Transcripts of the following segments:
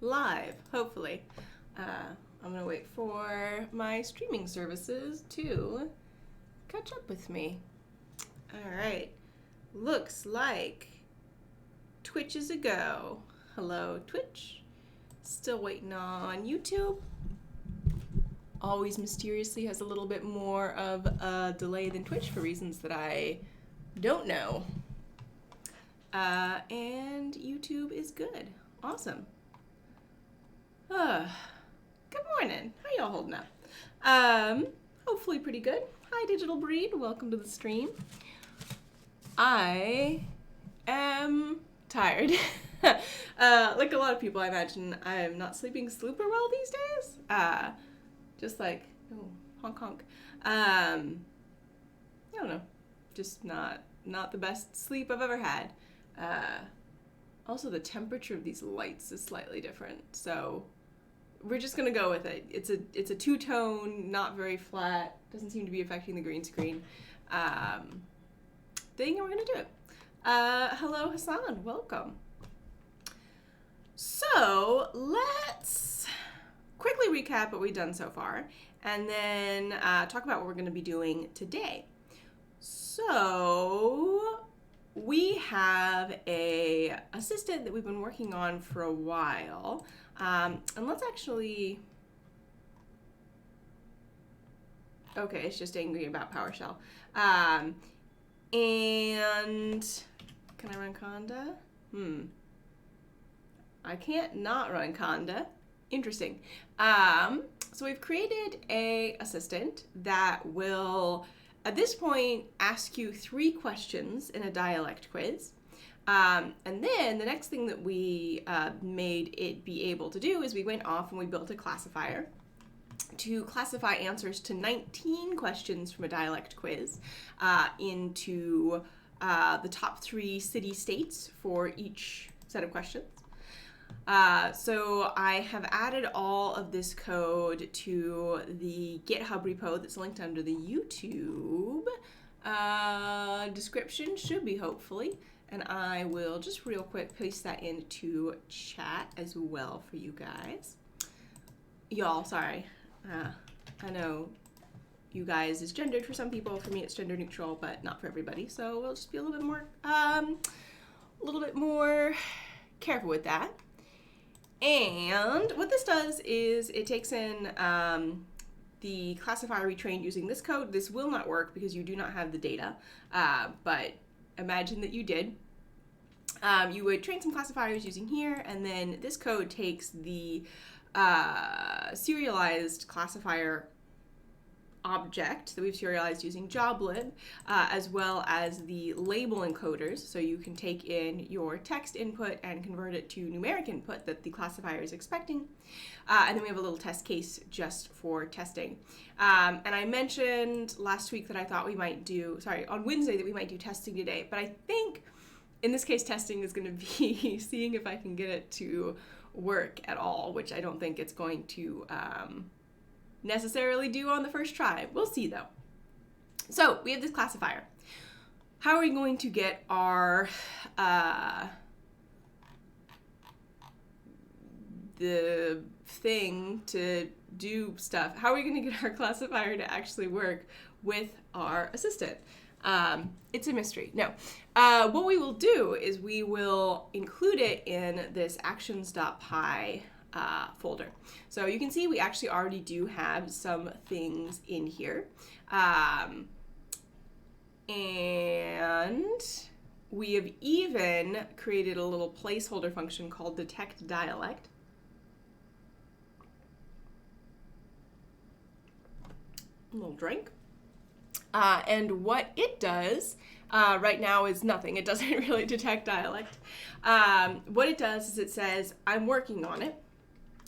live, hopefully. I'm gonna wait for my streaming services to catch up with me. All right, looks like Twitch is a go. Hello, Twitch. Still waiting on YouTube. Always mysteriously has a little bit more of a delay than Twitch for reasons that I don't know. And YouTube is good. Awesome. Good morning. How y'all holding up? Hopefully pretty good. Hi, Digital Breed. Welcome to the stream. I am tired. Like a lot of people, I imagine I'm not sleeping super well these days. Just like, oh, honk honk. I don't know. Just not the best sleep I've ever had. Also, the temperature of these lights is slightly different, so we're just gonna go with it. It's a two-tone, not very flat, doesn't seem to be affecting the green screen thing, and we're gonna do it. Hello, Hassan, welcome. So let's quickly recap what we've done so far, and then talk about what we're gonna be doing today. So we have a assistant that we've been working on for a while, and let's actually, okay, it's just angry about PowerShell. And can I run Conda? I can't not run Conda. Interesting. So we've created a assistant that will, at this point, ask you 3 questions in a dialect quiz. And then the next thing that we made it be able to do is we went off and we built a classifier to classify answers to 19 questions from a dialect quiz into the top 3 city-states for each set of questions. So I have added all of this code to the GitHub repo that's linked under the YouTube description, should be hopefully, and I will just real quick paste that into chat as well for you guys. Y'all, sorry. I know you guys is gendered for some people. For me, it's gender neutral, but not for everybody. So we'll just be a little bit more careful with that. And what this does is it takes in the classifier we trained using this code. This will not work because you do not have the data, but imagine that you did. You would train some classifiers using here, and then this code takes the serialized classifier object that we've serialized using joblib, as well as the label encoders, so you can take in your text input and convert it to numeric input that the classifier is expecting. And then we have a little test case just for testing. And I mentioned last week that I thought we might do, on Wednesday that we might do testing today, but I think in this case testing is going to be seeing if I can get it to work at all, which I don't think it's going to necessarily do on the first try. We'll see though. So we have this classifier. How are we going to get our the thing to do stuff? How are we going to get our classifier to actually work with our assistant? It's a mystery. No. What we will do is we will include it in this actions.py folder. So you can see we actually already do have some things in here. And we have even created a little placeholder function called detect dialect. A little drink. And what it does right now is nothing. It doesn't really detect dialect. What it does is it says, I'm working on it,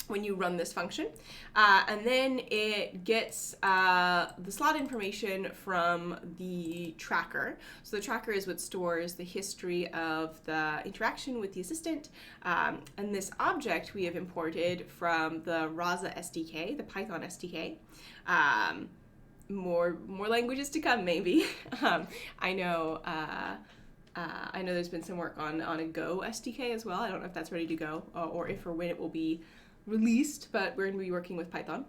when you run this function. And then it gets the slot information from the tracker. So the tracker is what stores the history of the interaction with the assistant. And this object we have imported from the Rasa SDK, the Python SDK. More languages to come, maybe. I know I know there's been some work on a Go SDK as well. I don't know if that's ready to go or if or when it will be released, but we're going to be working with Python.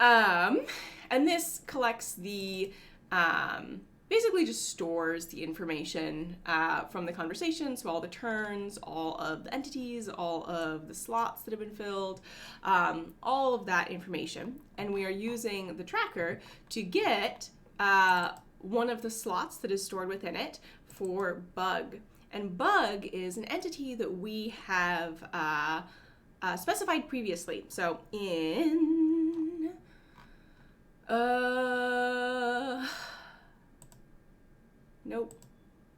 And this collects the, basically just stores the information from the conversation, so all the turns, all of the entities, all of the slots that have been filled, all of that information. And we are using the tracker to get one of the slots that is stored within it for bug. And bug is an entity that we have specified previously. So in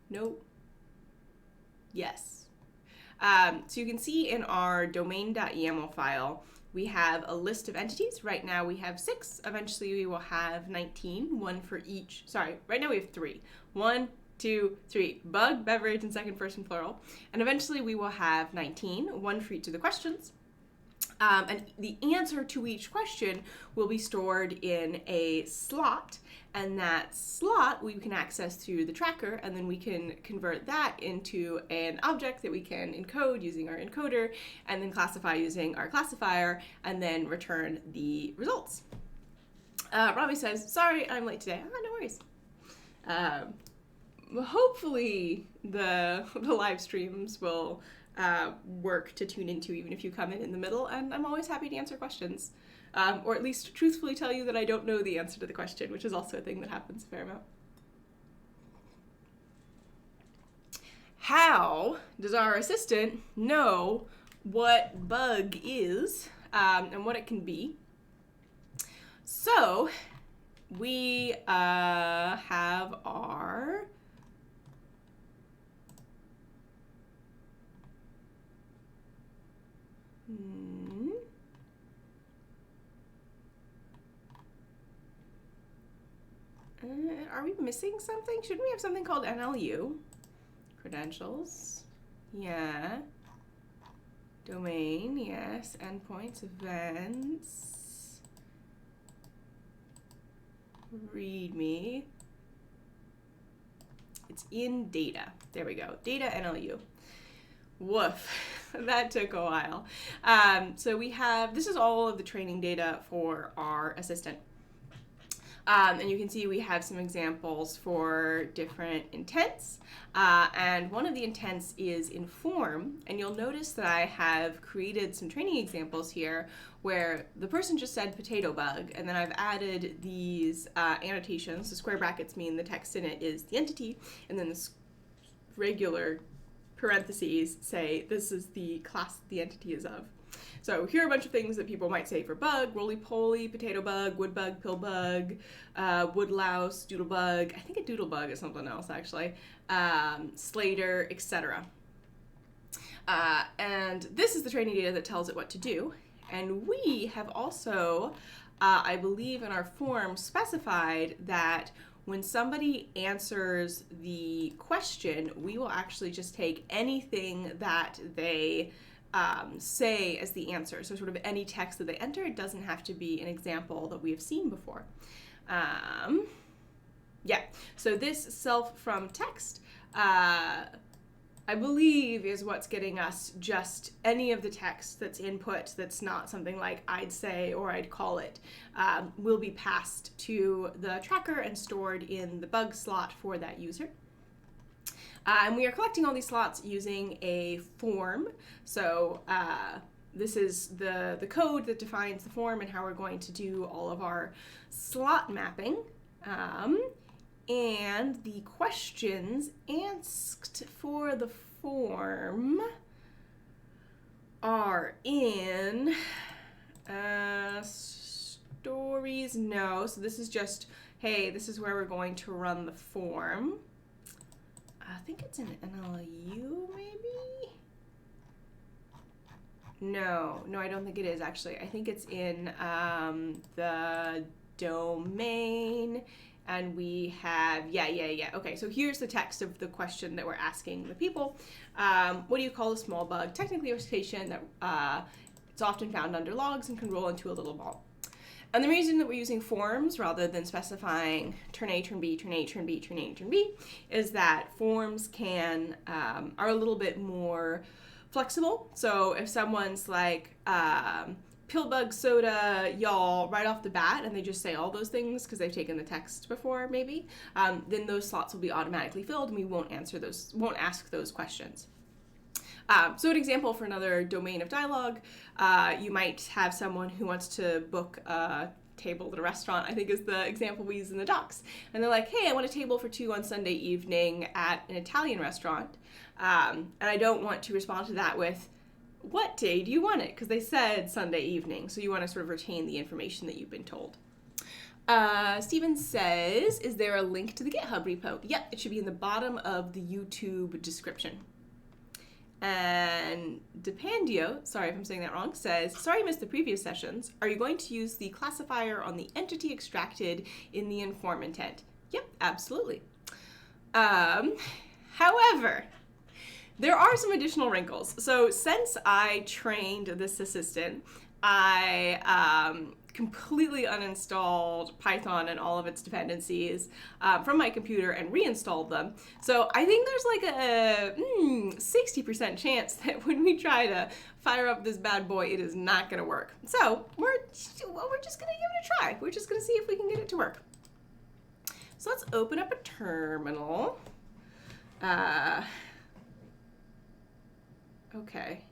nope, yes. So you can see in our domain.yaml file, we have a list of entities. Right now we have 6. Eventually we will have 19, one for each. Sorry, right now we have 3. 1, 2, 3. Bug, beverage, and second person plural. And eventually we will have 19, one for each of the questions. And the answer to each question will be stored in a slot, and that slot we can access through the tracker, and then we can convert that into an object that we can encode using our encoder, and then classify using our classifier, and then return the results. Robbie says, sorry, I'm late today. No worries. Hopefully the live streams will work to tune into even if you come in the middle, and I'm always happy to answer questions, or at least truthfully tell you that I don't know the answer to the question, which is also a thing that happens a fair amount. How does our assistant know what bug is and what it can be? So we have our are we missing something? Shouldn't we have something called NLU? Credentials. Yeah. Domain, yes. Endpoints, events. README. It's in data. There we go. Data NLU. Woof. That took a while. So we have, this is all of the training data for our assistant. And you can see we have some examples for different intents. And one of the intents is inform. And you'll notice that I have created some training examples here where the person just said potato bug, and then I've added these annotations. The square brackets mean the text in it is the entity, and then the regular parentheses say this is the class the entity is of. So here are a bunch of things that people might say for bug: roly-poly, potato bug, wood bug, pill bug, wood louse, doodle bug. I think a doodle bug is something else actually. Slater, etc. And this is the training data that tells it what to do. And we have also, I believe in our form, specified that when somebody answers the question, we will actually just take anything that they say as the answer. So sort of any text that they enter. It doesn't have to be an example that we have seen before. Yeah, so this self from text, I believe, is what's getting us just any of the text that's input that's not something like I'd say or I'd call it, will be passed to the tracker and stored in the bug slot for that user. And we are collecting all these slots using a form. So this is the code that defines the form and how we're going to do all of our slot mapping. And the questions asked for the form are in stories. No, so this is just, hey, this is where we're going to run the form. I think it's in NLU, maybe? No, I don't think it is, actually. I think it's in the domain, and we have, yeah. Okay, so here's the text of the question that we're asking the people. What do you call a small bug? Technically a citation that it's often found under logs and can roll into a little ball. And the reason that we're using forms rather than specifying turn A, turn B, turn A, turn B, turn A, turn B is that forms can are a little bit more flexible. So if someone's like pill bug soda, y'all, right off the bat, and they just say all those things because they've taken the text before, maybe, then those slots will be automatically filled, and we won't ask those questions. So an example for another domain of dialogue, you might have someone who wants to book a table at a restaurant, I think is the example we use in the docs. And they're like, hey, I want a table for 2 on Sunday evening at an Italian restaurant. And I don't want to respond to that with, what day do you want it? Because they said Sunday evening. So you want to sort of retain the information that you've been told. Steven says, is there a link to the GitHub repo? Yep, it should be in the bottom of the YouTube description. And Depandio, sorry if I'm saying that wrong, says, sorry I missed the previous sessions. Are you going to use the classifier on the entity extracted in the inform intent? Yep, absolutely. However, there are some additional wrinkles. So since I trained this assistant, I completely uninstalled Python and all of its dependencies from my computer and reinstalled them. So I think there's like a 60% chance that when we try to fire up this bad boy, it is not going to work. So we're just going to give it a try. We're just going to see if we can get it to work. So let's open up a terminal. Okay.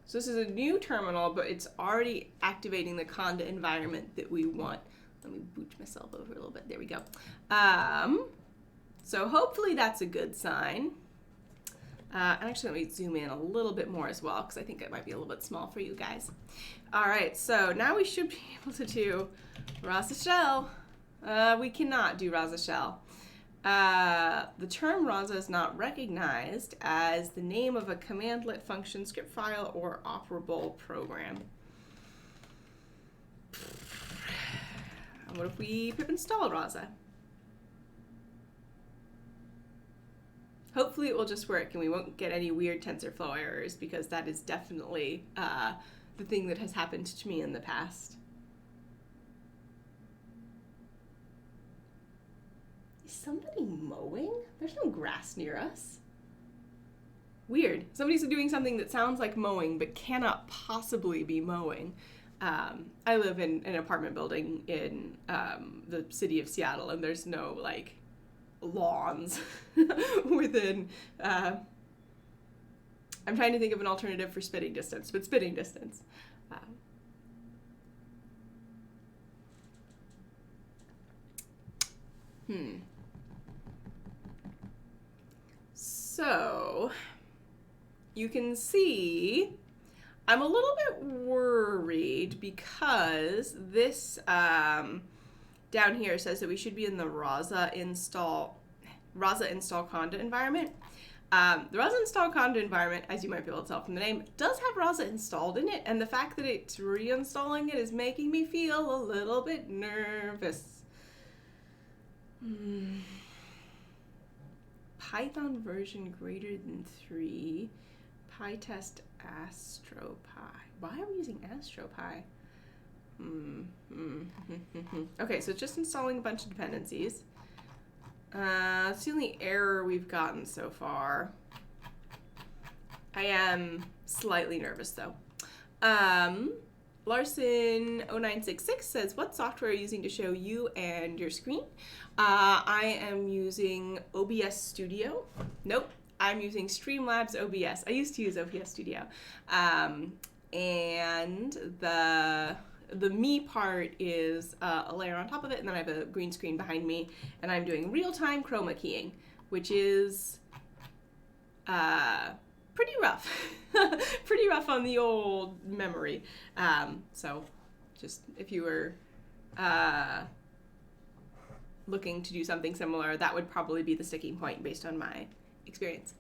So this is a new terminal, but it's already activating the conda environment that we want. Let me boot myself over a little bit. There we go. So hopefully that's a good sign. And actually, let me zoom in a little bit more as well, because I think it might be a little bit small for you guys. All right, so now we should be able to do Rasa shell. We cannot do Rasa shell. The term Rasa is not recognized as the name of a commandlet function, script file, or operable program. What if we pip install Rasa? Hopefully it will just work and we won't get any weird TensorFlow errors, because that is definitely the thing that has happened to me in the past. Is somebody mowing? There's no grass near us. Weird. Somebody's doing something that sounds like mowing but cannot possibly be mowing. I live in an apartment building in the city of Seattle, and there's no like lawns within I'm trying to think of an alternative for spitting distance, but spitting distance. So you can see I'm a little bit worried because this down here says that we should be in the Rasa install conda environment. The Rasa install conda environment, as you might be able to tell from the name, does have Rasa installed in it, and the fact that it's reinstalling it is making me feel a little bit nervous. Python version greater than 3, PyTest AstroPy. Why are we using AstroPy? Okay, so it's just installing a bunch of dependencies. It's the only error we've gotten so far. I am slightly nervous though. Larson0966 says, what software are you using to show you and your screen? I am using OBS Studio. Nope, I'm using Streamlabs OBS. I used to use OBS Studio. And the me part is a layer on top of it, and then I have a green screen behind me, and I'm doing real-time chroma keying, which is pretty rough. Pretty rough on the old memory. So just if you were looking to do something similar, that would probably be the sticking point based on my experience.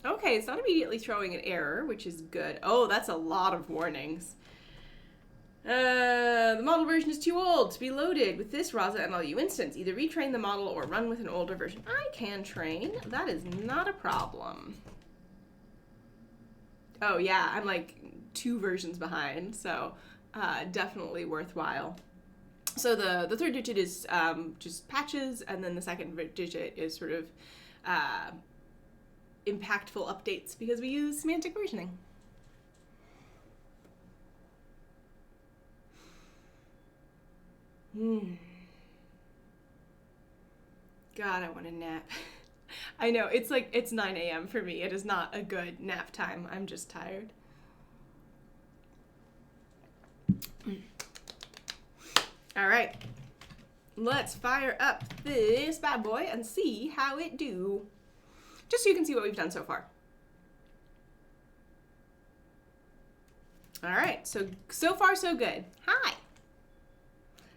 Okay, it's not immediately throwing an error, which is good. Oh, that's a lot of warnings. The model version is too old to be loaded with this Rasa MLU instance. Either retrain the model or run with an older version. I can train. That is not a problem. Oh yeah, I'm like 2 versions behind, so definitely worthwhile. So the third digit is just patches, and then the second digit is sort of impactful updates because we use semantic versioning. God, I want a nap. I know, it's 9 a.m. for me. It is not a good nap time. I'm just tired. All right, let's fire up this bad boy and see how it do. Just so you can see what we've done so far. All right, so far so good. Hi.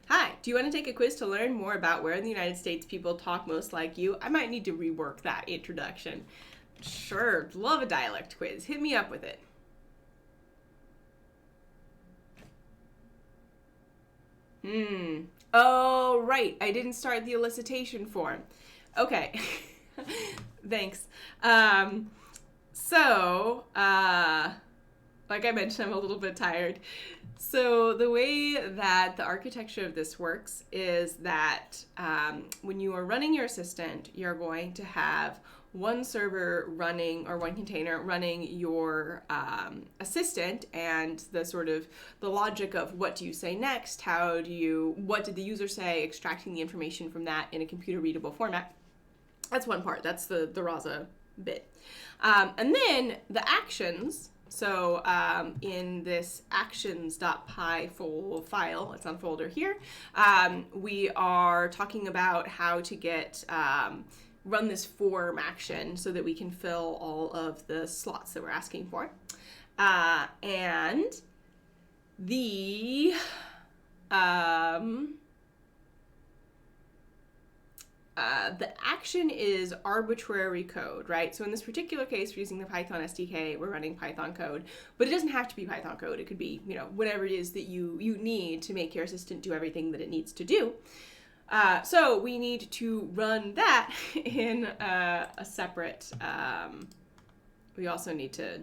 Hi, do you want to take a quiz to learn more about where in the United States people talk most like you? I might need to rework that introduction. Sure, love a dialect quiz. Hit me up with it. Oh, right, I didn't start the elicitation form. Okay, thanks. Like I mentioned, I'm a little bit tired. So the way that the architecture of this works is that when you are running your assistant, you're going to have one server running, or one container running your assistant, and the logic of what do you say next, what did the user say, extracting the information from that in a computer readable format. That's one part. That's the Rasa bit. And then the actions. So in this actions.py file, it's on folder here, we are talking about how to get run this form action so that we can fill all of the slots that we're asking for. And the action is arbitrary code, right? So in this particular case, we're using the Python SDK, we're running Python code, but it doesn't have to be Python code. It could be, whatever it is that you need to make your assistant do everything that it needs to do. So we need to run that in a separate, we also need to,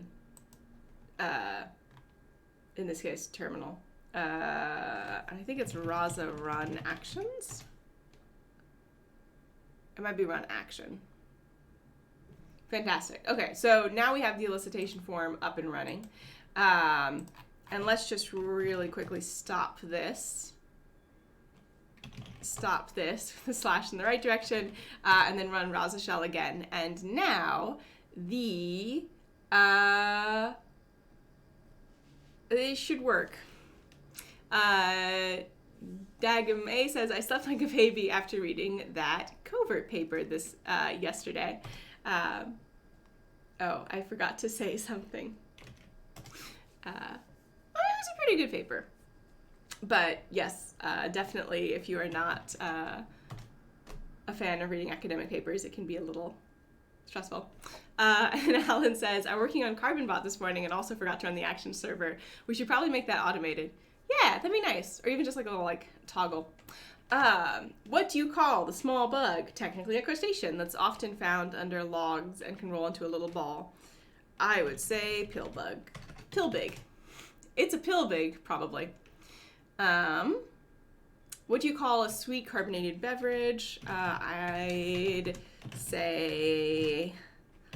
in this case, terminal. I think it's Rasa run actions. It might be run action. Fantastic. Okay, so now we have the elicitation form up and running. And let's just really quickly stop this with the slash in the right direction, and then run Rasa shell again. And now it should work. Dagum A says, I slept like a baby after reading that covert paper yesterday. Oh, I forgot to say something. It was a pretty good paper. But yes, definitely if you are not a fan of reading academic papers, it can be a little stressful. And Alan says, I'm working on CarbonBot this morning and also forgot to run the action server. We should probably make that automated. Yeah, that'd be nice. Or even just like a little toggle. What do you call the small bug, technically a crustacean, that's often found under logs and can roll into a little ball? I would say pillbug. Pillbig. It's a pillbig, probably. What do you call a sweet carbonated beverage? I'd say...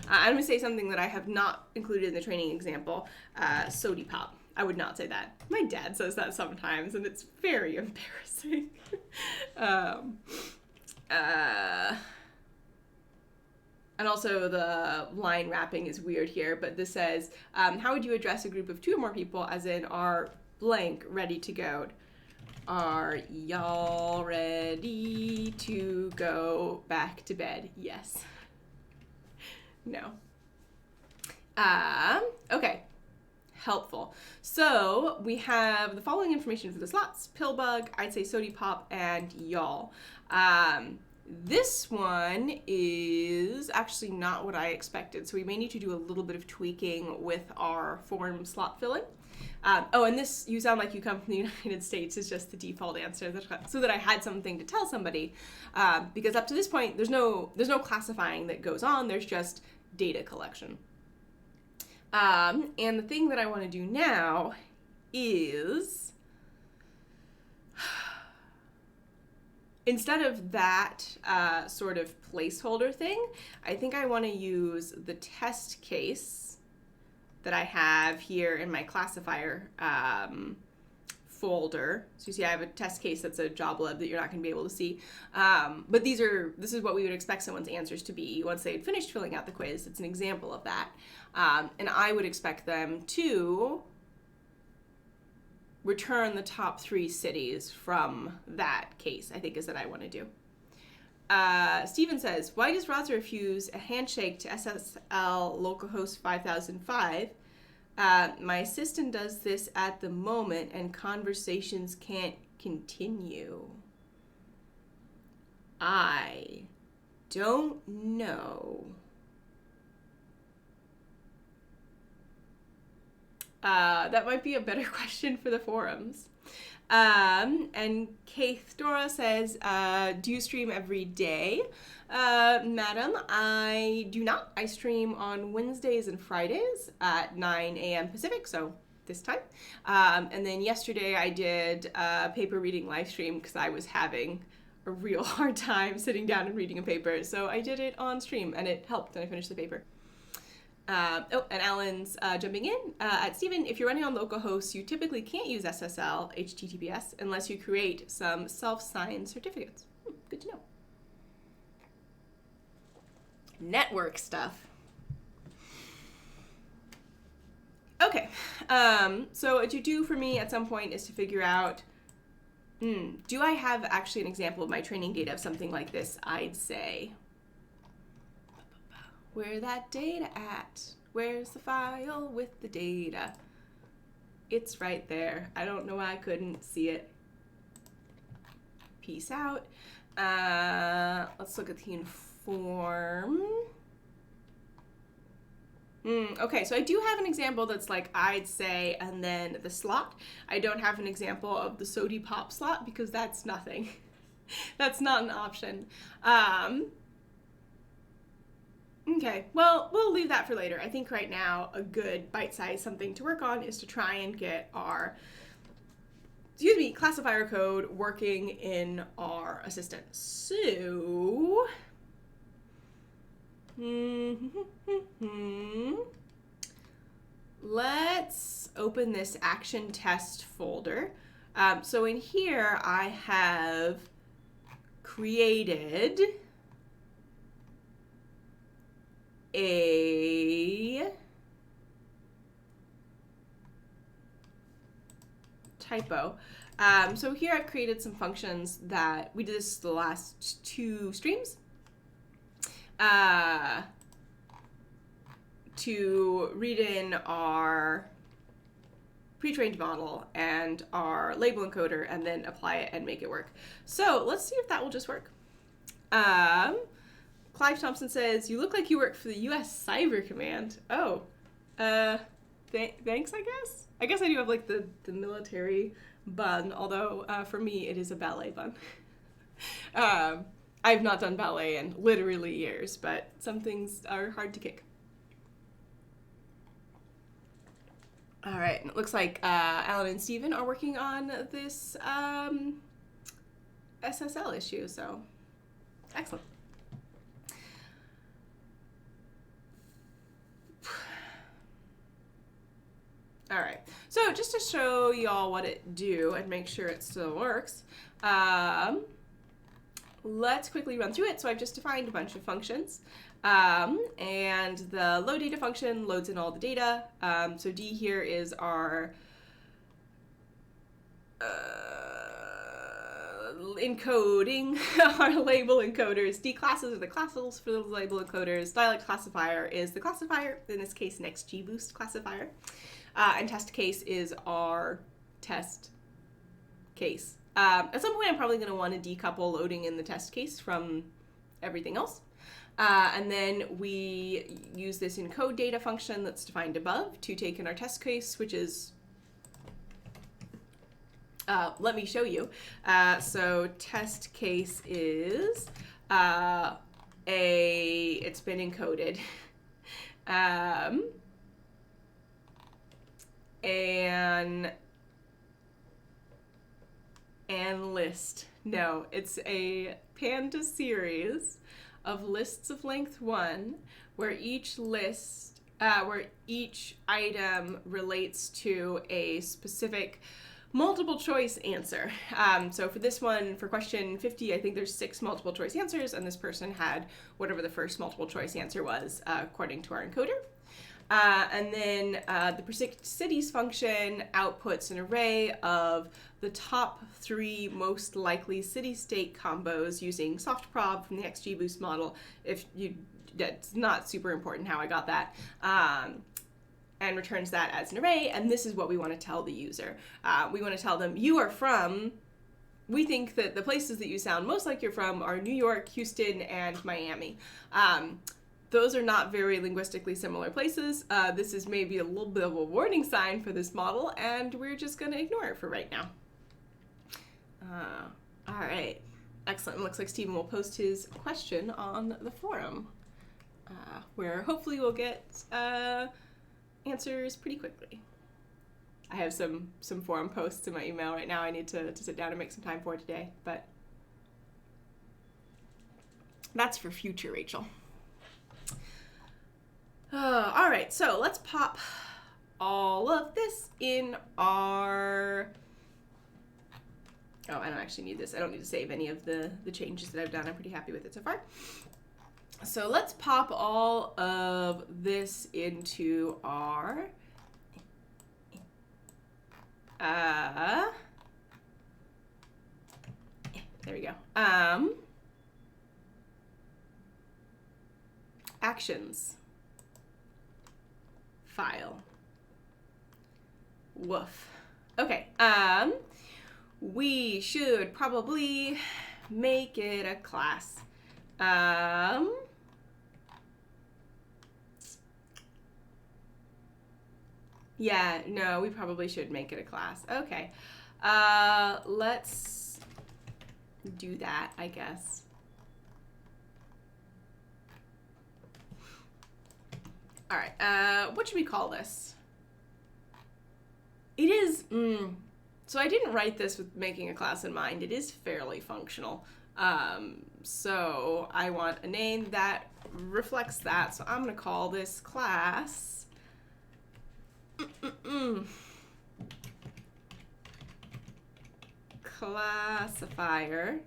I'm going to say something that I have not included in the training example. Sody pop. I would not say that. My dad says that sometimes, and it's very embarrassing. And also the line wrapping is weird here, but this says, how would you address a group of 2 or more people, as in are blank ready to go? Are y'all ready to go back to bed? Yes. No. Okay. Helpful. So we have the following information for the slots: Pillbug, I'd say Sody Pop, and y'all. This one is actually not what I expected, so we may need to do a little bit of tweaking with our form slot filling. Oh, and this, you sound like you come from the United States, is just the default answer, so that I had something to tell somebody. Because up to this point, there's no classifying that goes on, there's just data collection. And the thing that I want to do now is, instead of that sort of placeholder thing, I think I want to use the test case that I have here in my classifier folder. So you see I have a test case that's a job lab that you're not going to be able to see. But this is what we would expect someone's answers to be once they had finished filling out the quiz. It's an example of that. And I would expect them to return the top 3 cities from that case, I think is that I want to do. Steven says, why does Rasa refuse a handshake to SSL localhost 5005? My assistant does this at the moment and conversations can't continue. I don't know. That might be a better question for the forums. And Keith Dora says, do you stream every day? Madam, I do not. I stream on Wednesdays and Fridays at 9 a.m. Pacific, so this time. And then yesterday I did a paper reading live stream because I was having a real hard time sitting down and reading a paper. So I did it on stream and it helped and I finished the paper. And Alan's jumping in. At Steven, if you're running on localhost, you typically can't use SSL HTTPS unless you create some self-signed certificates. Good to know. Network stuff. Okay, so what you do for me at some point is to figure out, do I have actually an example of my training data of something like this? I'd say, where that data at? Where's the file with the data? It's right there. I don't know why I couldn't see it. Peace out. Let's look at the inform. Okay, so I do have an example that's like I'd say and then the slot. I don't have an example of the SODI pop slot because that's nothing. That's not an option. Okay, well, we'll leave that for later. I think right now a good bite-sized something to work on is to try and get our, classifier code working in our assistant. So, let's open this action test folder. So in here I have created a typo. So here I've created some functions that we did this the last 2 streams to read in our pre-trained model and our label encoder and then apply it and make it work. So let's see if that will just work. Clive Thompson says, you look like you work for the U.S. Cyber Command. Oh, thanks, I guess. I guess I do have like the military bun, although for me it is a ballet bun. I've not done ballet in literally years, but some things are hard to kick. All right, it looks like Alan and Steven are working on this SSL issue, so excellent. All right, so just to show y'all what it do and make sure it still works, let's quickly run through it. So I've just defined a bunch of functions, and the load data function loads in all the data. So D here is our encoding, our label encoders. D classes are the classes for the label encoders. Dialect classifier is the classifier, in this case next gboost classifier. And test case is our test case. At some point I'm probably going to want to decouple loading in the test case from everything else. And then we use this encode data function that's defined above to take in our test case, which is, let me show you. So test case is it's been encoded. And list. No, it's a Panda series of lists of length 1, where each item relates to a specific multiple choice answer. So for this one, for question 50, I think there's 6 multiple choice answers, and this person had whatever the first multiple choice answer was, according to our encoder. And then the predict cities function outputs an array of the top 3 most likely city-state combos using softprob from the XGBoost model. That's not super important how I got that. And returns that as an array, and this is what we want to tell the user. We want to tell them, we think that the places that you sound most like you're from are New York, Houston, and Miami. Those are not very linguistically similar places. This is maybe a little bit of a warning sign for this model, and we're just going to ignore it for right now. All right. Excellent. Looks like Stephen will post his question on the forum, where hopefully we'll get answers pretty quickly. I have some forum posts in my email right now I need to sit down and make some time for today, but that's for future, Rachel. All right, so let's pop all of this in our... Oh, I don't actually need this. I don't need to save any of the changes that I've done. I'm pretty happy with it so far. So let's pop all of this into our... there we go. Actions. File. Woof. Okay. We should probably make it a class. Yeah, no, we probably should make it a class. Okay. Let's do that, I guess. All right, what should we call this? It is, so I didn't write this with making a class in mind. It is fairly functional. So I want a name that reflects that. So I'm gonna call this class classifier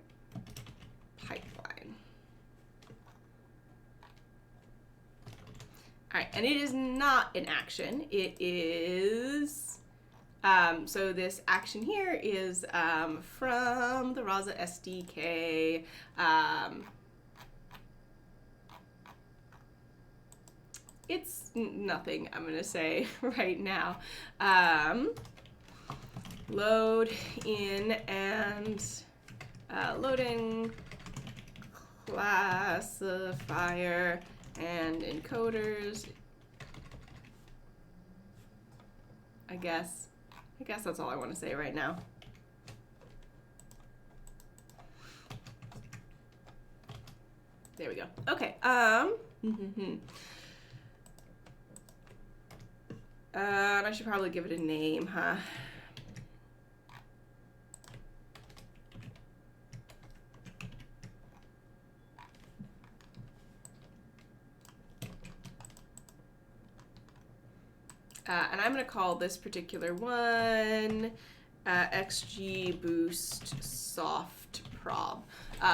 pipeline. All right, and it is not an action. It is, so this action here is from the Rasa SDK. It's nothing, I'm gonna say right now. Load in and load in classifier and encoders. I guess that's all I want to say right now. There we go. Okay. I should probably give it a name, huh? And I'm going to call this particular one XGBoost softprob,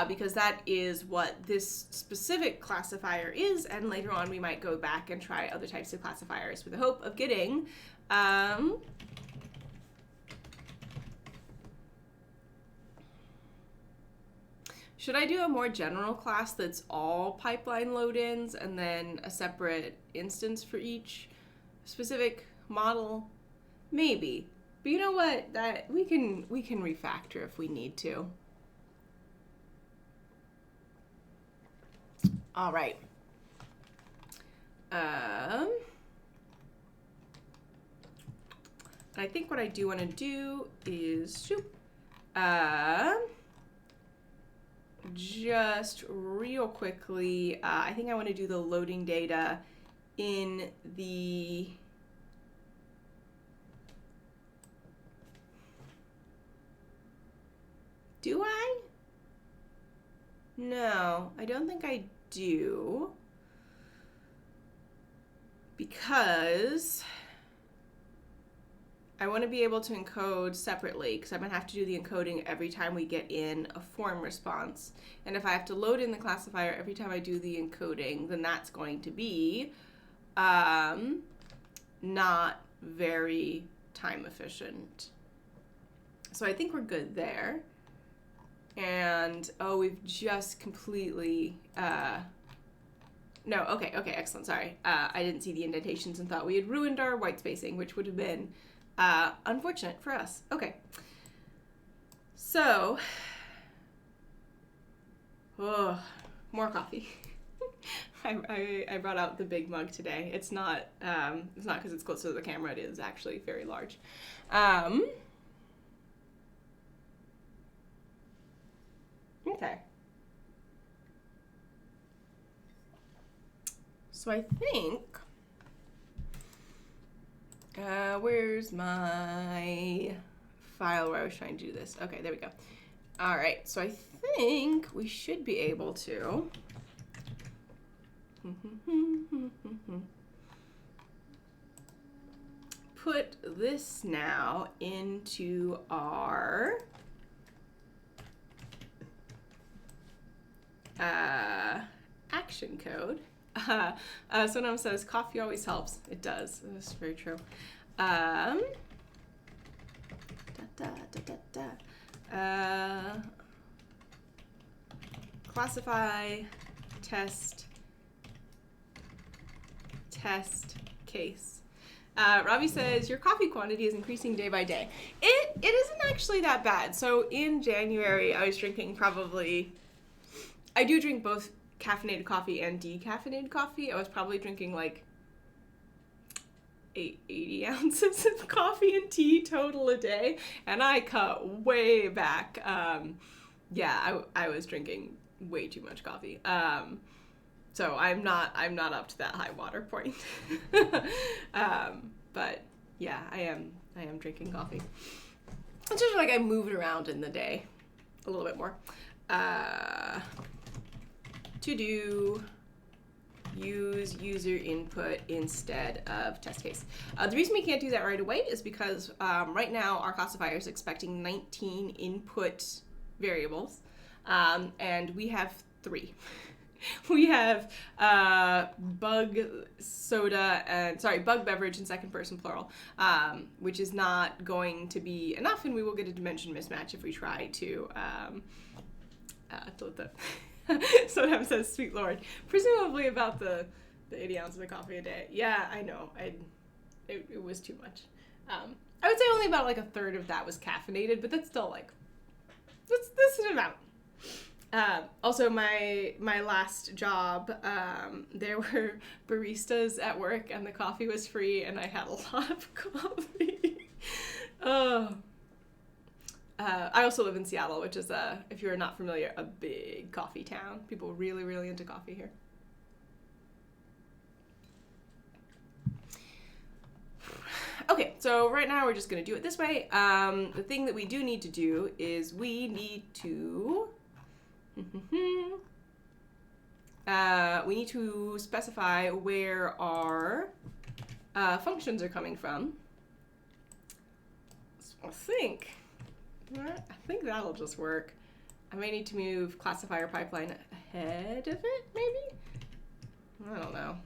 because that is what this specific classifier is, and later on we might go back and try other types of classifiers with the hope of getting should I do a more general class that's all pipeline load-ins and then a separate instance for each specific model? Maybe. But you know what? That we can refactor if we need to. All right. I think what I do want to do is just real quickly, I think I want to do the loading data in the do I? No, I don't think I do, because I want to be able to encode separately, because I'm going to have to do the encoding every time we get in a form response. And if I have to load in the classifier every time I do the encoding, then that's going to be not very time efficient. So I think we're good there. And, oh, we've just completely, no, okay, excellent, sorry. I didn't see the indentations and thought we had ruined our white spacing, which would have been unfortunate for us. Okay. So, more coffee. I brought out the big mug today. It's not because it's closer to the camera. It is actually very large. Okay. So I think, where's my file where I was trying to do this? Okay, there we go. All right, so I think we should be able to put this now into our action code. Sonam says, coffee always helps. It does. That's very true. Classify, test case. Ravi says, your coffee quantity is increasing day by day. It isn't actually that bad. So in January, I was drinking I do drink both caffeinated coffee and decaffeinated coffee. I was probably drinking like 80 ounces of coffee and tea total a day, and I cut way back. Yeah, I was drinking way too much coffee. So I'm not up to that high water point. But yeah, I am drinking coffee. It's just like I moved around in the day a little bit more. To do use user input instead of test case. The reason we can't do that right away is because right now our classifier is expecting 19 input variables, and we have 3. We have bug beverage in second person plural, which is not going to be enough, and we will get a dimension mismatch if we try to Sonam says, sweet Lord. Presumably about the 80 ounces of coffee a day. Yeah, I know. It was too much. I would say only about like a third of that was caffeinated, but that's still like, that's an amount. Also, my last job, there were baristas at work and the coffee was free and I had a lot of coffee. I also live in Seattle, which is, if you're not familiar, a big coffee town. People really, really into coffee here. Okay, so right now we're just going to do it this way. The thing that we do need to do is we need to specify where our functions are coming from. So I think that'll just work. I may need to move classifier pipeline ahead of it, maybe? I don't know.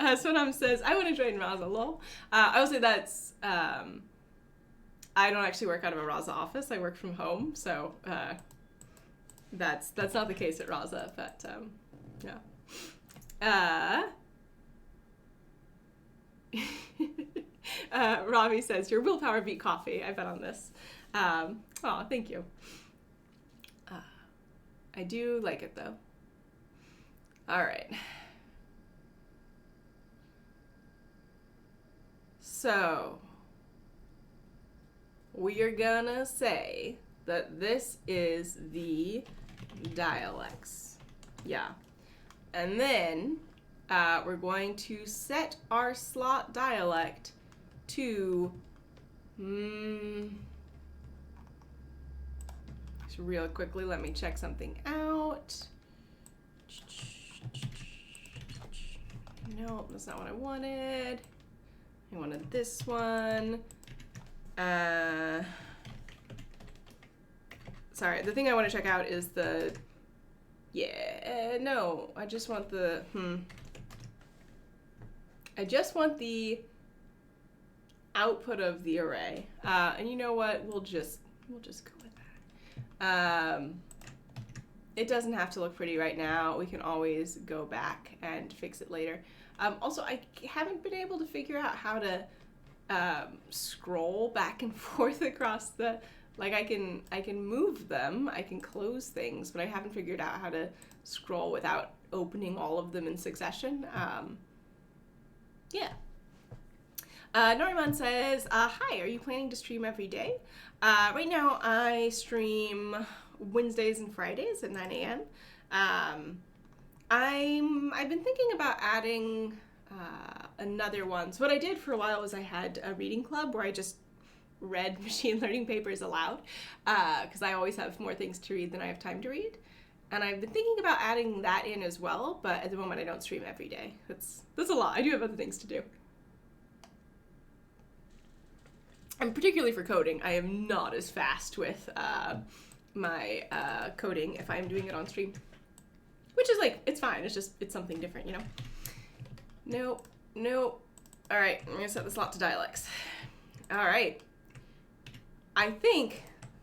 Sonam says, I want to join Rasa, lol. I will say that's, I don't actually work out of a Rasa office. I work from home, so that's not the case at Rasa, but yeah. Ravi says, your willpower beat coffee. I bet on this. Oh, thank you. I do like it though. All right. So we are gonna say that this is the dialects. Yeah. And then we're going to set our slot dialect to just real quickly, let me check something out. No, that's not what I wanted. I wanted this one. Sorry, the thing I want to check out is the, no, I just want the, I just want the output of the array. And you know what, we'll just go with that. It doesn't have to look pretty right now. We can always go back and fix it later. Also, I haven't been able to figure out how to scroll back and forth across the, like I can move them, I can close things, but I haven't figured out how to scroll without opening all of them in succession. Yeah. Noriman says, hi, are you planning to stream every day? Right now I stream Wednesdays and Fridays at 9 a.m. I've been thinking about adding another one. So what I did for a while was I had a reading club where I just read machine learning papers aloud because I always have more things to read than I have time to read. And I've been thinking about adding that in as well, but at the moment I don't stream every day. That's a lot. I do have other things to do. And particularly for coding, I am not as fast with my coding if I'm doing it on stream. Which is like, it's fine, it's something different, you know? Nope. All right, I'm gonna set the slot to dialects. All right. I think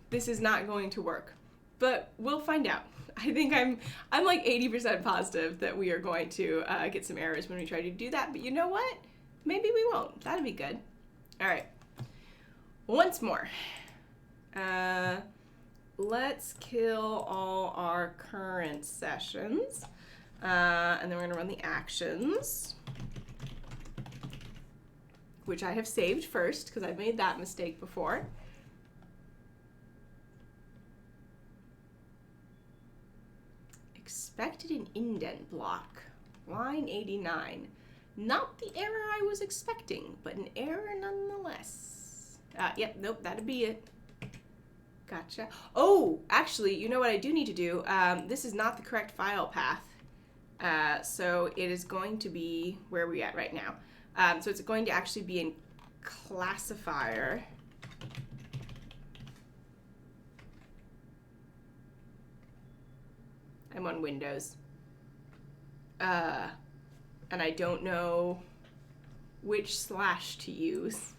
this is not going to work, but we'll find out. I think I'm like 80% positive that we are going to get some errors when we try to do that, but you know what? Maybe we won't. That'd be good. All right. Once more. Let's kill all our current sessions, and then we're gonna run the actions, which I have saved first because I've made that mistake before. Expected an indent block, line 89. Not the error I was expecting, but an error nonetheless. Yep, nope, that'd be it. Gotcha. Oh, actually, you know what I do need to do? This is not the correct file path. So it is going to be where we're at right now. So it's going to actually be in classifier. I'm on Windows. And I don't know which slash to use.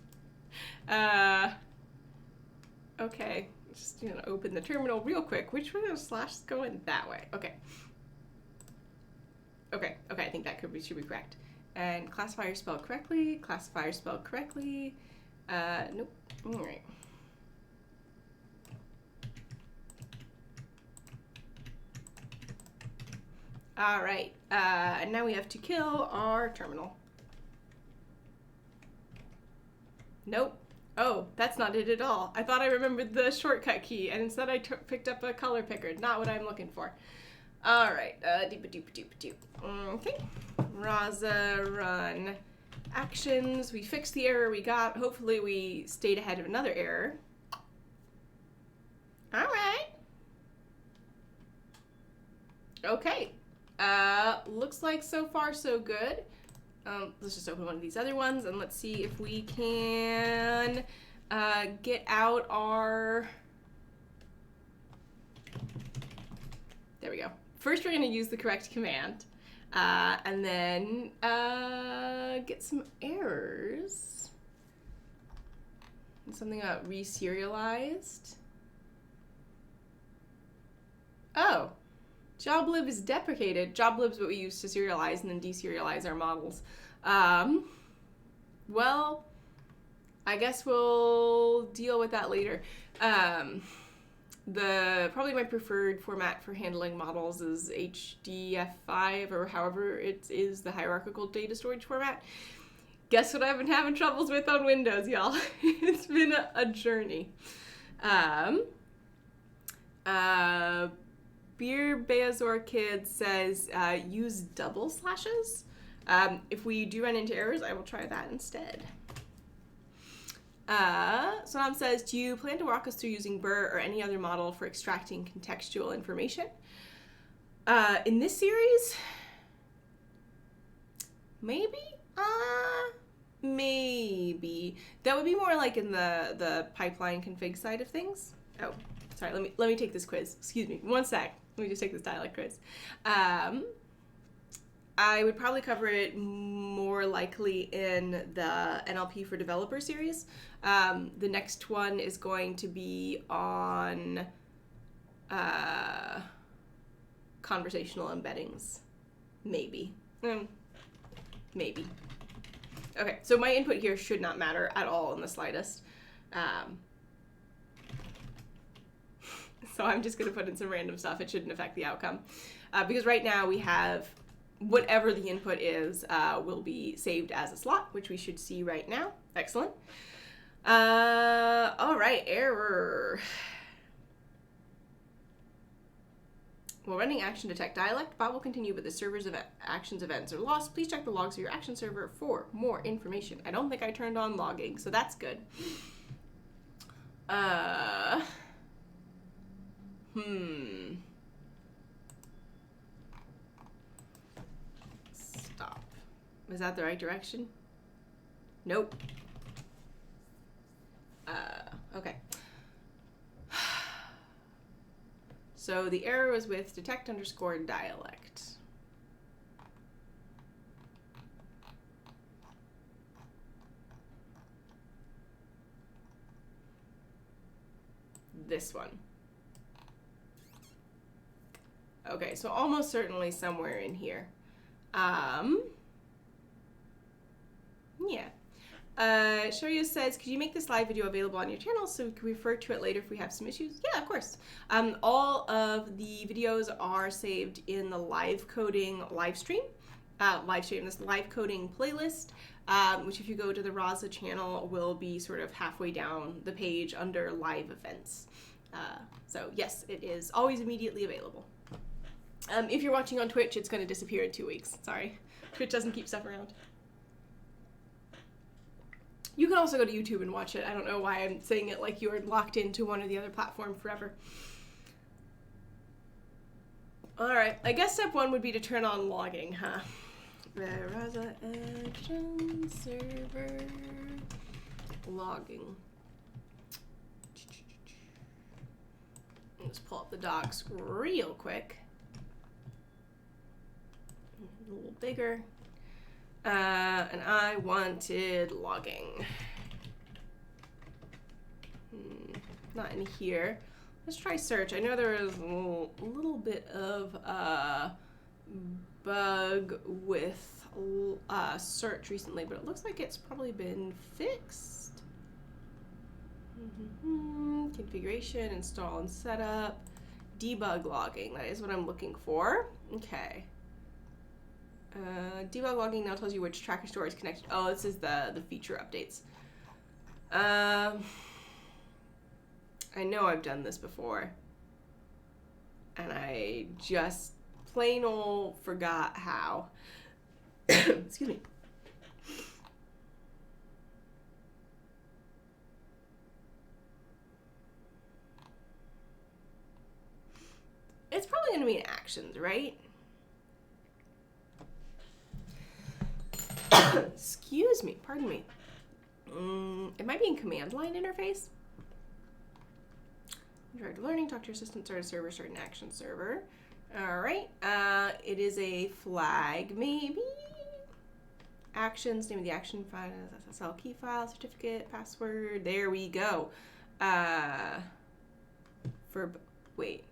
Okay. Just gonna open the terminal real quick. Which one of those slashes going that way? Okay. Okay, I think that should be correct. And classifier spelled correctly. Classifier spelled correctly. Nope. All right. All right. And now we have to kill our terminal. Nope. Oh, that's not it at all. I thought I remembered the shortcut key, and instead I picked up a color picker. Not what I'm looking for. All right. Okay. Rasa run actions. We fixed the error we got. Hopefully we stayed ahead of another error. All right. Okay. Looks like so far so good. Let's just open one of these other ones and let's see if we can get out our... There we go. First we're going to use the correct command and then get some errors. Something about reserialized. Oh. JobLib is deprecated. JobLib is what we use to serialize and then deserialize our models. Well, I guess we'll deal with that later. Probably my preferred format for handling models is HDF5 or however it is the hierarchical data storage format. Guess what I've been having troubles with on Windows, y'all? It's been a journey. Beer Beazor Kid says use double slashes. If we do run into errors, I will try that instead. Sonam says, do you plan to walk us through using Burr or any other model for extracting contextual information? In this series? Maybe? Maybe. That would be more like in the pipeline config side of things. Oh, sorry, let me take this quiz. Excuse me, one sec. Let me just take this dialect quiz. I would probably cover it more likely in the NLP for Developer series. The next one is going to be on conversational embeddings. Maybe. Maybe. Okay, so my input here should not matter at all in the slightest. So I'm just going to put in some random stuff. It shouldn't affect the outcome. Because right now we have whatever the input is will be saved as a slot, which we should see right now. Excellent. All right, error. While running action detect dialect, bot will continue, but the server's actions events are lost. Please check the logs of your action server for more information. I don't think I turned on logging, so that's good. Stop. Was that the right direction? Nope. Okay. So the error was with detect underscore dialect. This one. Okay, so almost certainly somewhere in here. Yeah. Shoryu says, could you make this live video available on your channel so we can refer to it later if we have some issues? Yeah, of course. All of the videos are saved in the Livecoding live stream. This Livecoding playlist, which if you go to the Rasa channel will be sort of halfway down the page under live events. So yes, it is always immediately available. If you're watching on Twitch, it's going to disappear in 2 weeks. Sorry. Twitch doesn't keep stuff around. You can also go to YouTube and watch it. I don't know why I'm saying it like you're locked into one or the other platform forever. All right. I guess step one would be to turn on logging, huh? Rasa action server logging. Let's pull up the docs real quick. A little bigger. And I wanted logging. Not in here. Let's try search. I know there was a little bit of a bug with search recently, but it looks like it's probably been fixed. Configuration, install and setup. Debug logging. That is what I'm looking for. Okay. Debug logging now tells you which tracker store is connected. Oh, this is the feature updates. I know I've done this before. And I just plain old forgot how. Excuse me. It's probably going to be in actions, right? Excuse me, pardon me. It might be in command line interface. Direct learning, talk to your assistant, start a server, start an action server. All right, it is a flag, maybe? Actions, name of the action file, SSL key file, certificate, password, there we go. Wait.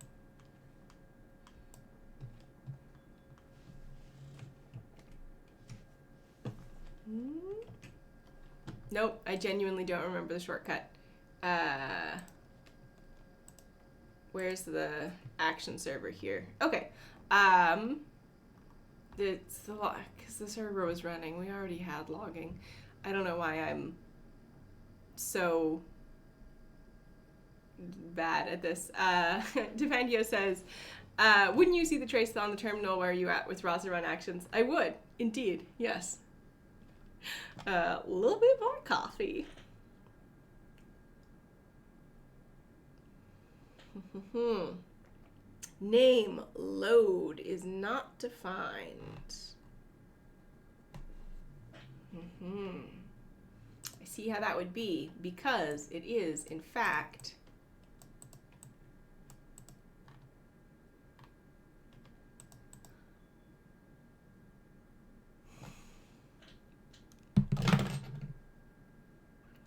Nope, I genuinely don't remember the shortcut. Where's the action server here? Okay. It's the log, because the server was running. We already had logging. I don't know why I'm so bad at this. Defandio says, wouldn't you see the trace on the terminal where you at with Rasa run actions? I would, indeed, yes. A little bit more coffee. Name load is not defined. I see how that would be, because it is, in fact,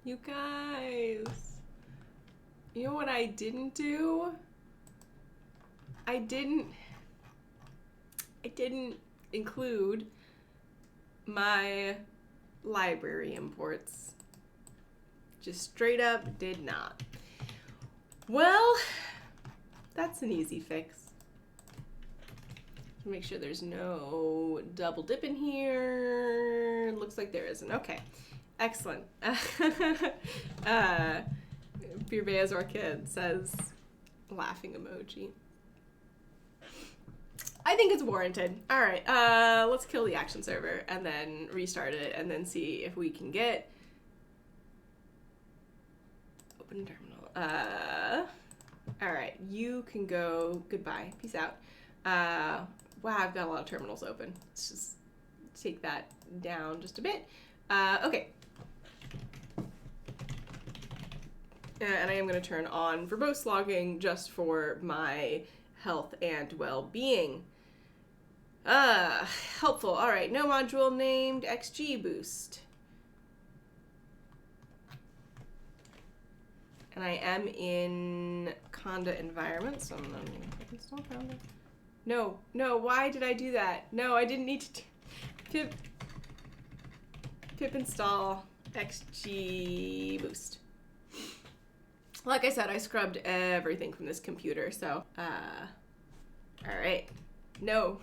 you guys, you know what I didn't do? I didn't include my library imports. Just straight up did not. Well, that's an easy fix. Make sure there's no double dip in here. Looks like there isn't. Okay, excellent. Pure Beazor Kid says laughing emoji. I think it's warranted. All right, let's kill the action server and then restart it and then see if we can get open terminal. All right, you can go. Goodbye. Peace out. Wow, I've got a lot of terminals open. Let's just take that down just a bit. Okay. And I am going to turn on verbose logging just for my health and well-being. Helpful. All right, no module named XG boost. And I am in Conda environment, so I'm going to install Conda. No, why did I do that? No, I didn't need to do pip install XG boost. Like I said, I scrubbed everything from this computer, so, all right. No,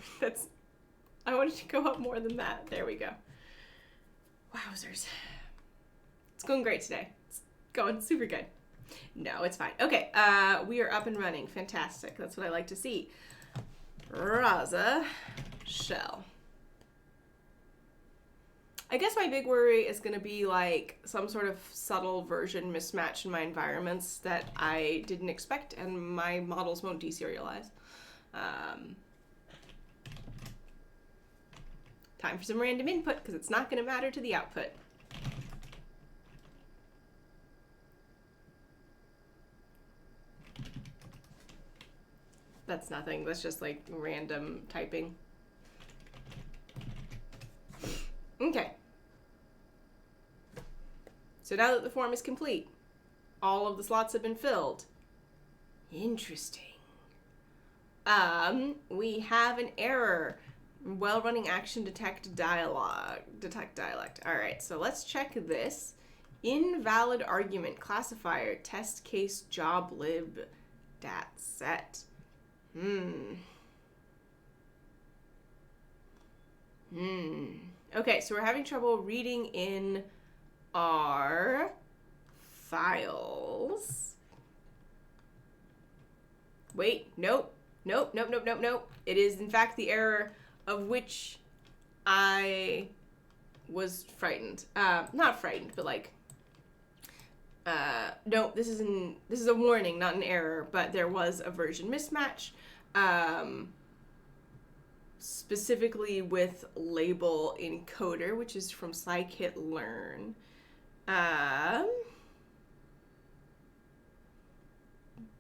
I wanted to go up more than that. There we go. Wowzers. It's going great today. It's going super good. No, it's fine. Okay, we are up and running. Fantastic. That's what I like to see. Rasa shell. I guess my big worry is going to be like some sort of subtle version mismatch in my environments that I didn't expect, and my models won't deserialize. Time for some random input, because it's not going to matter to the output. That's nothing. That's just like random typing. Okay. So now that the form is complete, all of the slots have been filled. Interesting. We have an error. Well-running action detect dialect. All right, so let's check this. Invalid argument classifier test case job lib dat set. Okay, so we're having trouble reading in our files. Wait, nope. It is, in fact, the error of which I was frightened. Not frightened, but like, no, this is a warning, not an error, but there was a version mismatch. Specifically with label encoder, which is from scikit-learn.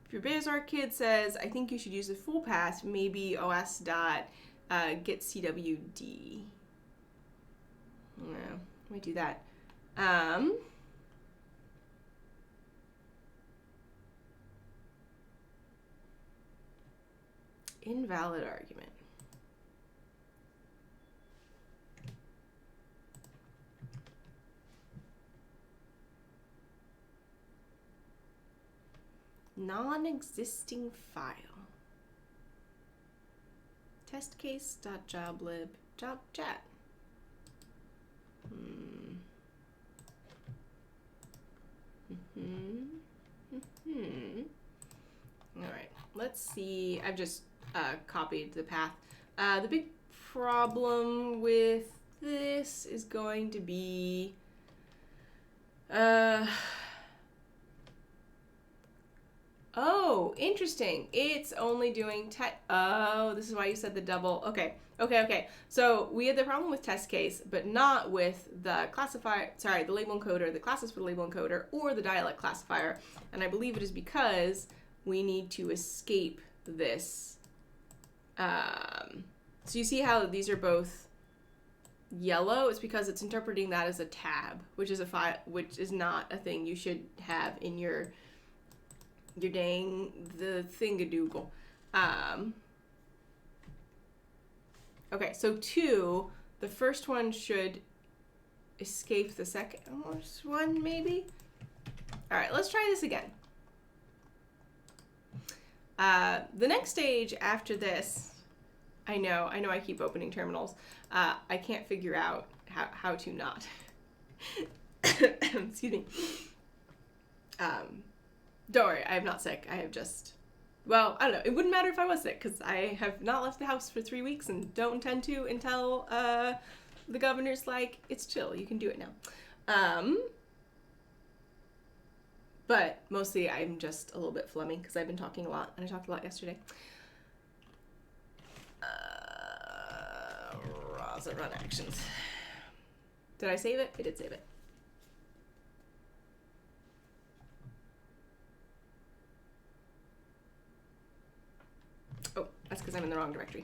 Your Beazor Kid says, I think you should use the full path, maybe os dot get cwd. No, let me do that. Invalid argument. non-existing file. Testcase.joblib.jet. All right, let's see. I've just copied the path. The big problem with this is going to be oh, interesting. It's only doing oh, this is why you said the double. Okay. So we had the problem with test case, but not with the classifier, sorry, the label encoder, the classes for the label encoder, or the dialect classifier. And I believe it is because we need to escape this. So you see how these are both yellow? It's because it's interpreting that as a tab, which is a file, which is not a thing you should have in your dang the thingadoogle. Okay, so 2, the first one should escape the second one, maybe? All right, let's try this again. The next stage after this, I know I keep opening terminals. I can't figure out how to not. Excuse me. Don't worry, I am not sick. I have just, well, I don't know. It wouldn't matter if I was sick because I have not left the house for 3 weeks and don't intend to until the governor's like, it's chill, you can do it now. But mostly I'm just a little bit phlegmy because I've been talking a lot and I talked a lot yesterday. Rasa run actions. Did I save it? I did save it. Oh, that's because I'm in the wrong directory.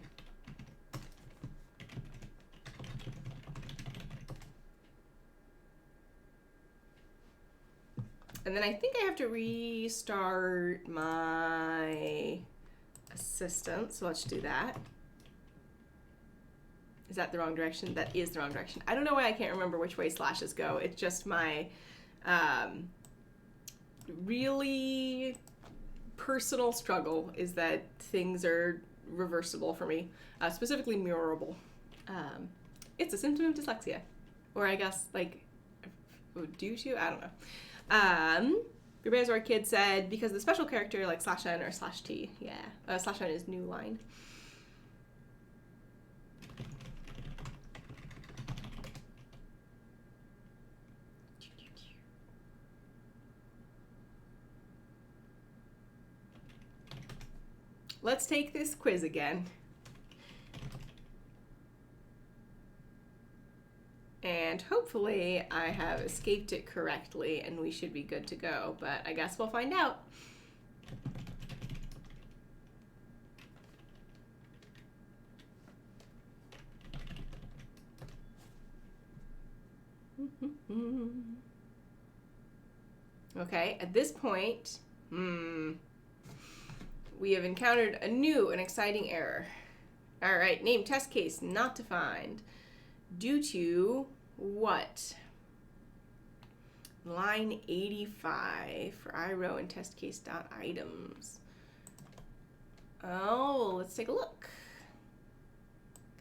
And then I think I have to restart my assistant, so let's do that. Is that the wrong direction? That is the wrong direction. I don't know why I can't remember which way slashes go. It's just my really personal struggle is that things are reversible for me, specifically mirrorable. It's a symptom of dyslexia, or I guess like due to, I don't know. Bearbear's Kid said because the special character like /n or /t. Yeah, /n is new line. Let's take this quiz again. And hopefully I have escaped it correctly and we should be good to go, but I guess we'll find out. Okay, at this point, we have encountered a new and exciting error. All right, name test case not defined. Due to what? Line 85 for iRow and test case dot items. Oh, let's take a look.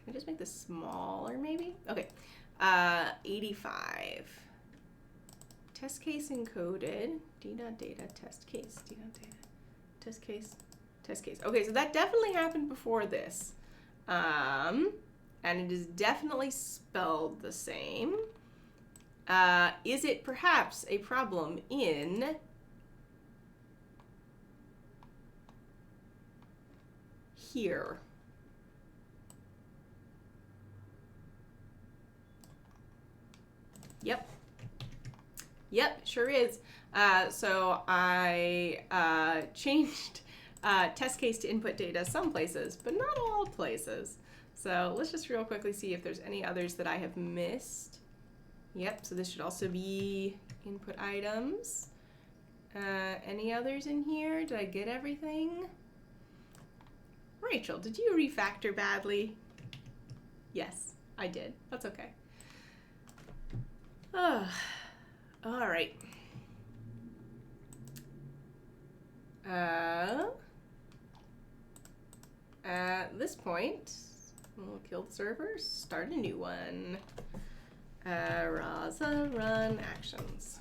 Can I just make this smaller maybe? Okay, 85. Test case encoded. D.data test case. D.data test case. Test case. Okay, so that definitely happened before this. And it is definitely spelled the same. Is it perhaps a problem in here? Yep. Yep, sure is. So I changed test case to input data some places, but not all places. So let's just real quickly see if there's any others that I have missed. Yep, so this should also be input items. Any others in here? Did I get everything? Rachel, did you refactor badly? Yes, I did. That's okay. All right. At this point, we'll kill the server, start a new one. Rasa run actions.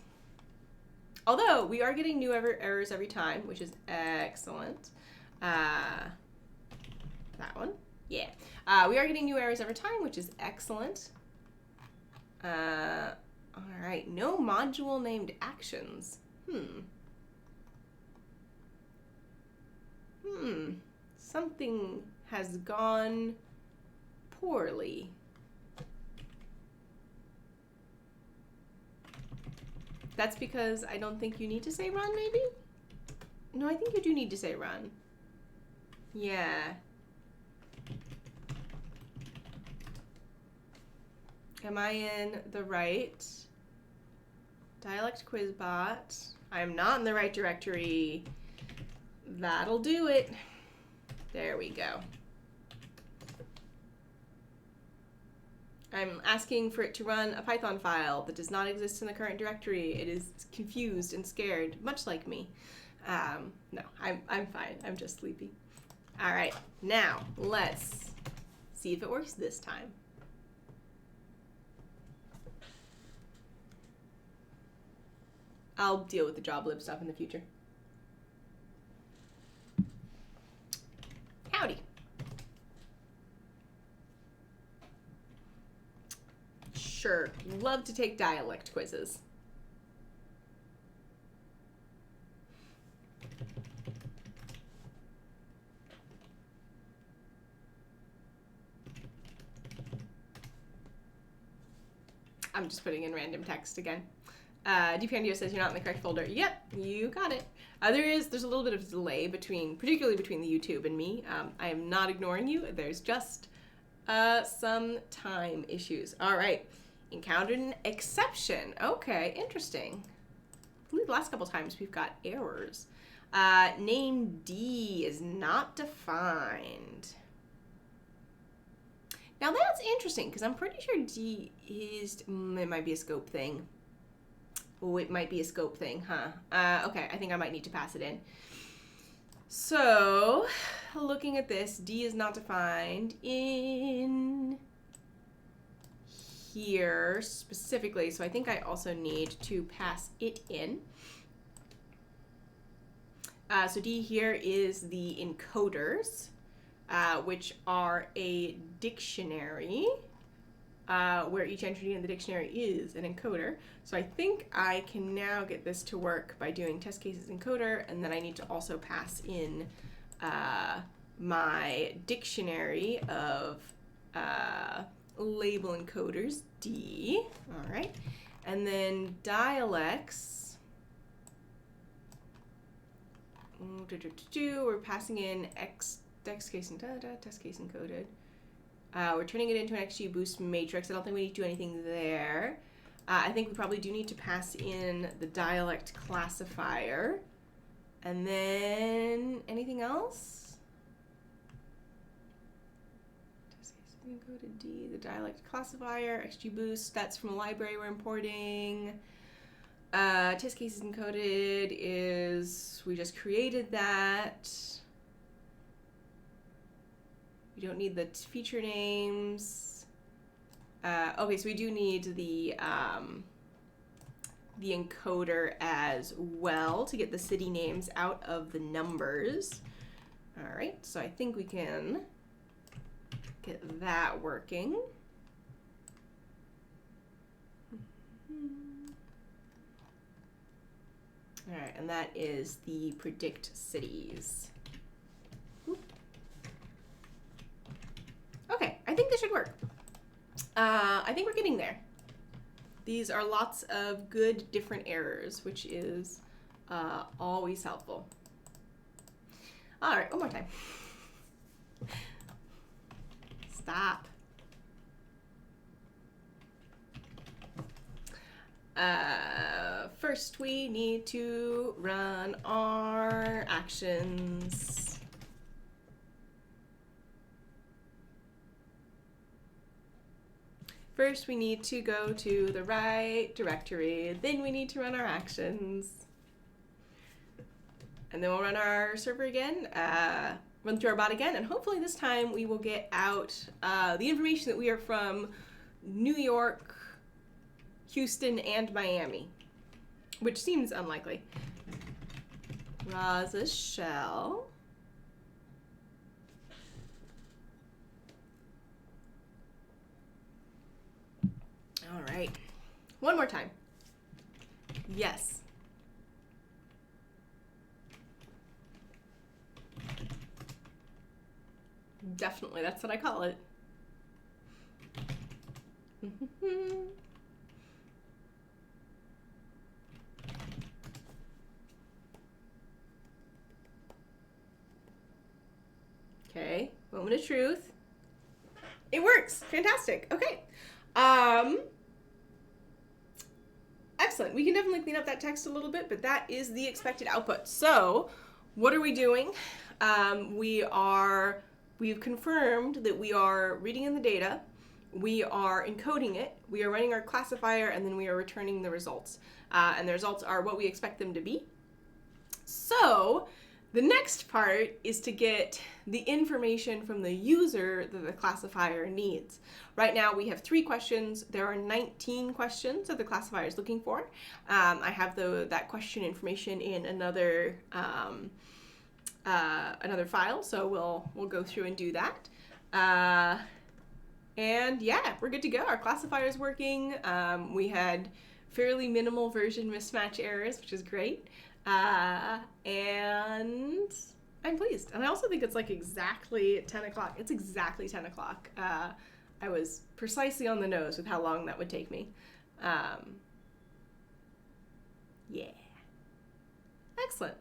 Although we are getting new errors every time, which is excellent. That one. Yeah. We are getting new errors every time, which is excellent. All right. No module named actions. Something has gone poorly. That's because I don't think you need to say run, maybe? No, I think you do need to say run. Yeah. Am I in the right Dialect quiz bot? I am not in the right directory. That'll do it. There we go. I'm asking for it to run a Python file that does not exist in the current directory. It is confused and scared, much like me. No, I'm fine. I'm just sleepy. All right, now let's see if it works this time. I'll deal with the job lib stuff in the future. Howdy. Sure, love to take dialect quizzes. I'm just putting in random text again. DPNDO says you're not in the correct folder. Yep, you got it. There's a little bit of delay particularly between the YouTube and me. I am not ignoring you. There's just some time issues. All right, encountered an exception. Okay, interesting. I believe the last couple times we've got errors. Name D is not defined. Now that's interesting because I'm pretty sure D is, it might be a scope thing. Oh, it might be a scope thing, huh? Okay, I think I might need to pass it in. So, looking at this, D is not defined in here specifically, so I think I also need to pass it in. So D here is the encoders, which are a dictionary, where each entry in the dictionary is an encoder. So I think I can now get this to work by doing test cases encoder, and then I need to also pass in my dictionary of label encoders, D, all right, and then dialects, we're passing in test case encoded. We're turning it into an XGBoost matrix. I don't think we need to do anything there. I think we probably do need to pass in the dialect classifier. And then anything else? Test case encoded D, the dialect classifier, XGBoost, that's from a library we're importing. Test cases encoded is, we just created that. We don't need the feature names. Okay, so we do need the encoder as well to get the city names out of the numbers. All right, so I think we can get that working. All right, and that is the predict cities. Okay, I think this should work. I think we're getting there. These are lots of good different errors, which is always helpful. All right, one more time. Stop. First, we need to run our actions. First, we need to go to the right directory. Then we need to run our actions. and then we'll run our server again, run through our bot again, and hopefully this time we will get out the information that we are from New York, Houston, and Miami, which seems unlikely. Rasa shell. All right. One more time. Yes. Definitely, that's what I call it. Okay, moment of truth. It works. Fantastic. Okay. Excellent. We can definitely clean up that text a little bit, but that is the expected output. So, what are we doing? We've confirmed that we are reading in the data, we are encoding it, we are running our classifier, and then we are returning the results. And the results are what we expect them to be. So, the next part is to get the information from the user that the classifier needs. Right now we have 3 questions. There are 19 questions that the classifier is looking for. I have that question information in another file, so we'll go through and do that. And yeah, we're good to go. Our classifier is working. We had fairly minimal version mismatch errors, which is great. And I'm pleased. And I also think it's like exactly 10 o'clock. It's exactly 10 o'clock. I was precisely on the nose with how long that would take me. Yeah. Excellent.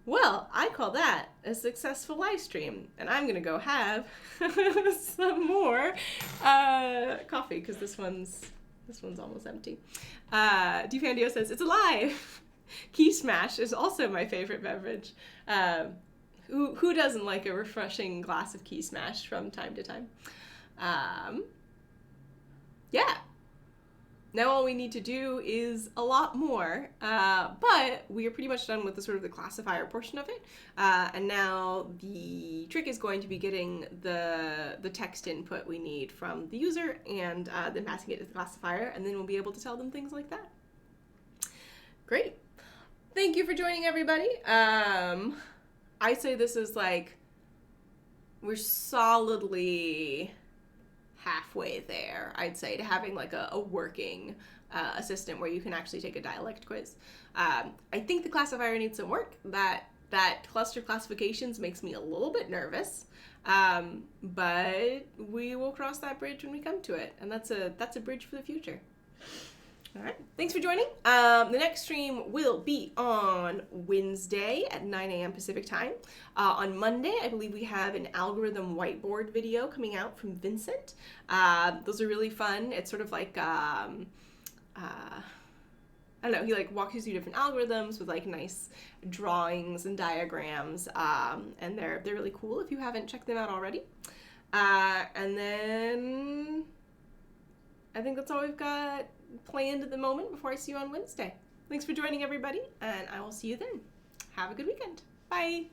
Well, I call that a successful live stream, and I'm gonna go have some more coffee because this one's almost empty. Dufandio says it's alive. Key Smash is also my favorite beverage. Who doesn't like a refreshing glass of Key Smash from time to time? Yeah. Now all we need to do is a lot more, but we are pretty much done with the classifier portion of it. And now the trick is going to be getting the text input we need from the user and then passing it to the classifier, and then we'll be able to tell them things like that. Great. Thank you for joining, everybody. I say this is like, we're solidly halfway there, I'd say, to having like a working assistant where you can actually take a dialect quiz. I think the classifier needs some work. That cluster classifications makes me a little bit nervous, but we will cross that bridge when we come to it, and that's a bridge for the future. All right, thanks for joining. The next stream will be on Wednesday at 9 a.m. Pacific time. On Monday, I believe we have an algorithm whiteboard video coming out from Vincent. Those are really fun. It's sort of like, I don't know, he like walks you through different algorithms with like nice drawings and diagrams, and they're really cool if you haven't checked them out already. And then I think that's all we've got planned at the moment before I see you on Wednesday. Thanks for joining, everybody, and I will see you then. Have a good weekend. Bye.